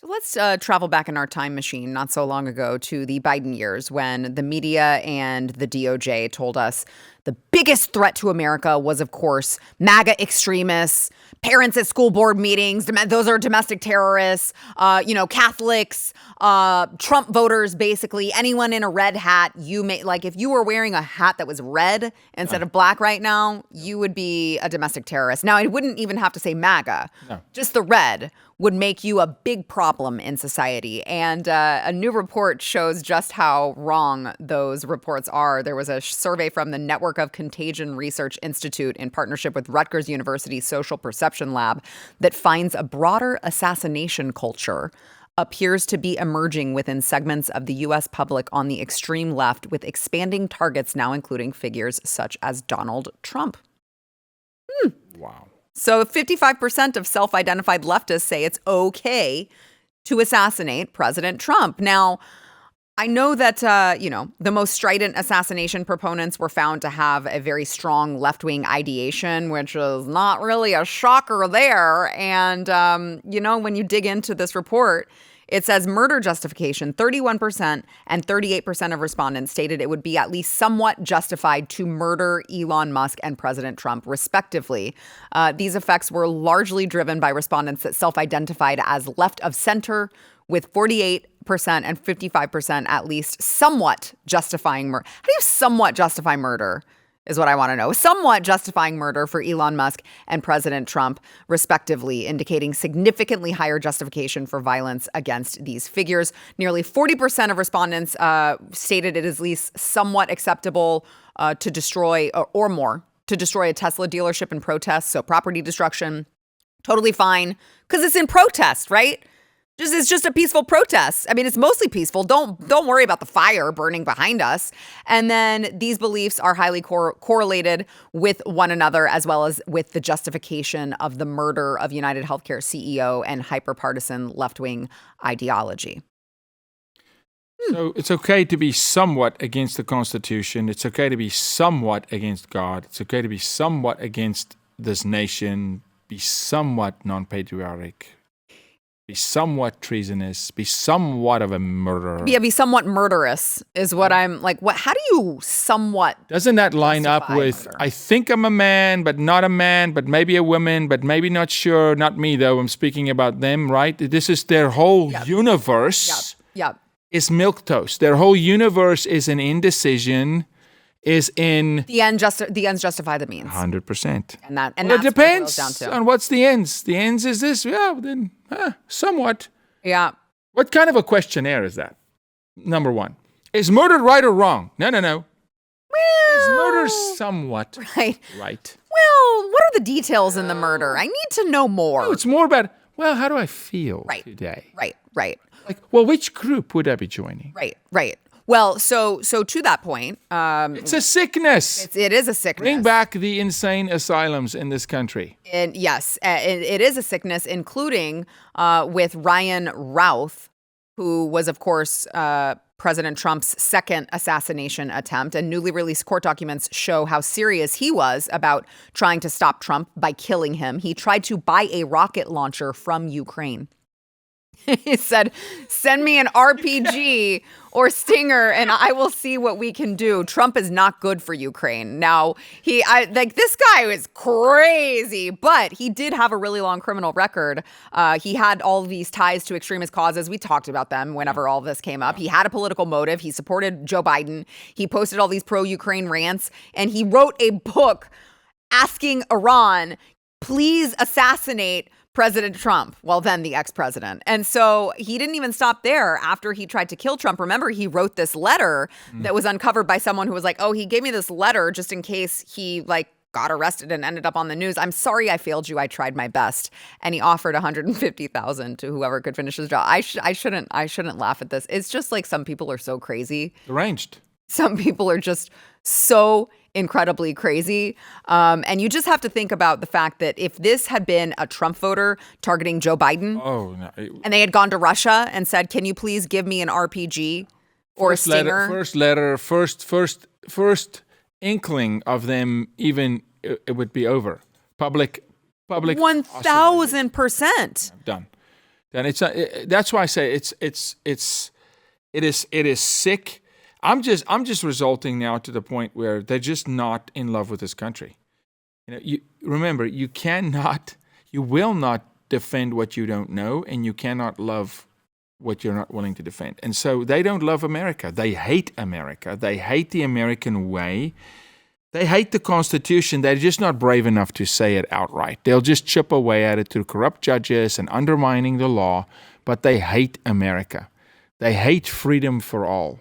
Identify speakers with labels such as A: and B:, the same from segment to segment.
A: So let's travel back in our time machine not so long ago to the Biden years when the media and the DOJ told us the biggest threat to America was, of course, MAGA extremists, parents at school board meetings. Those are domestic terrorists, Catholics, Trump voters, basically anyone in a red hat. If you were wearing a hat that was red instead of black right now, you would be a domestic terrorist. Now, I wouldn't even have to say MAGA. No. Just the red would make you a big problem in society. And a new report shows just how wrong those reports are. There was a survey from the Network of Contagion Research Institute in partnership with Rutgers University Social Perception Lab that finds a broader assassination culture appears to be emerging within segments of the U.S. public on the extreme left, with expanding targets now including figures such as Donald Trump.
B: Wow.
A: So 55% of self-identified leftists say it's okay to assassinate President Trump. Now, I know that, the most strident assassination proponents were found to have a very strong left-wing ideation, which is not really a shocker there. And, when you dig into this report, it says murder justification, 31% and 38% of respondents stated it would be at least somewhat justified to murder Elon Musk and President Trump, respectively. These effects were largely driven by respondents that self-identified as left of center, with 48% and 55% at least somewhat justifying murder. How do you somewhat justify murder? Is what I want to know. Somewhat justifying murder for Elon Musk and President Trump, respectively, indicating significantly higher justification for violence against these figures. Nearly 40% of respondents stated it is at least somewhat acceptable to destroy or more to destroy a Tesla dealership in protest. So property destruction, totally fine because it's in protest, right? It's just a peaceful protest. I mean, it's mostly peaceful. Don't worry about the fire burning behind us. And then these beliefs are highly correlated with one another, as well as with the justification of the murder of United Healthcare CEO and hyperpartisan left-wing ideology.
B: So it's okay to be somewhat against the Constitution. It's okay to be somewhat against God. It's okay to be somewhat against this nation, be somewhat non-patriotic, be somewhat treasonous, be somewhat of a murderer.
A: Yeah, be somewhat murderous is what I'm like. What? How do you somewhat?
B: Doesn't that line up with,
A: murder?
B: I think I'm a man, but not a man, but maybe a woman, but maybe not sure. Not me, though. I'm speaking about them, right? This is their whole universe is milquetoast. Their whole universe is an indecision, is in...
A: The ends justify the means.
B: 100%.
A: And that's
B: it depends
A: what it boils down to.
B: on what's the ends. The ends is this. Yeah, then somewhat.
A: Yeah.
B: What kind of a questionnaire is that? Number one. Is murder right or wrong? No.
A: Well,
B: Is murder somewhat right?
A: Well, what are the details in the murder? I need to know more.
B: No, it's more about, how do I feel today?
A: Right.
B: Like, which group would I be joining?
A: Right. Well, so to that point,
B: it's a sickness.
A: It is a sickness.
B: Bring back the insane asylums in this country.
A: And yes, it is a sickness, including with Ryan Routh, who was, of course, President Trump's second assassination attempt. And newly released court documents show how serious he was about trying to stop Trump by killing him. He tried to buy a rocket launcher from Ukraine. He said, send me an RPG or Stinger and I will see what we can do. Trump is not good for Ukraine. Now, this guy was crazy, but he did have a really long criminal record. He had all these ties to extremist causes. We talked about them whenever all this came up. He had a political motive. He supported Joe Biden. He posted all these pro-Ukraine rants, and he wrote a book asking Iran, please assassinate President Trump, well, then the ex-president. And so he didn't even stop there after he tried to kill Trump. Remember, he wrote this letter that was uncovered by someone who was like, oh, he gave me this letter just in case he got arrested and ended up on the news. I'm sorry I failed you. I tried my best. And he offered $150,000 to whoever could finish his job. I shouldn't laugh at this. It's just like some people are so crazy.
B: Deranged.
A: Some people are just so incredibly crazy. And you just have to think about the fact that if this had been a Trump voter targeting Joe Biden, and they had gone to Russia and said, can you please give me an RPG or a Stinger?
B: First inkling of them, even it would be over. Public
A: 1,000%.
B: Done. then that's why I say it is sick. I'm just resulting now to the point where they're just not in love with this country. Remember, you will not defend what you don't know, and you cannot love what you're not willing to defend. And so they don't love America. They hate America. They hate the American way. They hate the Constitution. They're just not brave enough to say it outright. They'll just chip away at it through corrupt judges and undermining the law, but they hate America. They hate freedom for all.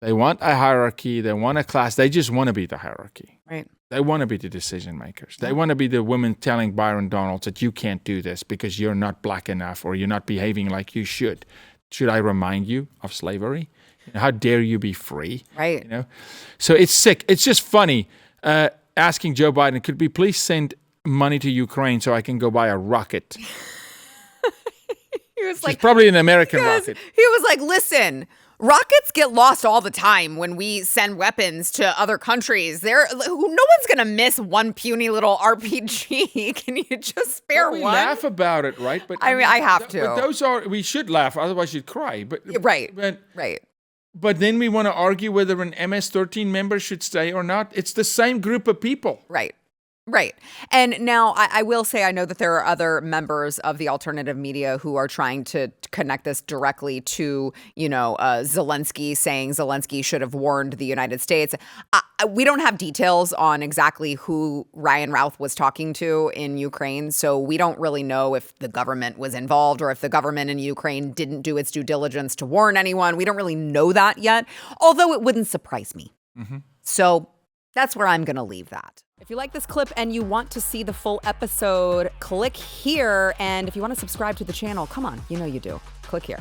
B: They want a hierarchy. They want a class. They just want to be the hierarchy.
A: Right.
B: They want to be the decision makers. They want to be the women telling Byron Donalds that you can't do this because you're not black enough or you're not behaving like you should. Should I remind you of slavery? How dare you be free?
A: Right.
B: So it's sick. It's just funny asking Joe Biden, could we please send money to Ukraine so I can go buy a rocket?
A: He was like,
B: it's probably an American rocket.
A: He was like, listen, rockets get lost all the time when we send weapons to other countries. No one's going to miss one puny little RPG. Can you just spare
B: we
A: one?
B: We laugh about it, right? But
A: I mean, I have to.
B: But we should laugh, otherwise you'd cry. But
A: right.
B: But then we want to argue whether an MS-13 member should stay or not. It's the same group of people.
A: Right. And now I will say, I know that there are other members of the alternative media who are trying to connect this directly to, Zelensky, saying Zelensky should have warned the United States. We don't have details on exactly who Ryan Routh was talking to in Ukraine. So we don't really know if the government was involved or if the government in Ukraine didn't do its due diligence to warn anyone. We don't really know that yet, although it wouldn't surprise me. Mm-hmm. So that's where I'm going to leave that. If you like this clip and you want to see the full episode, click here. And if you want to subscribe to the channel, come on, you know you do. Click here.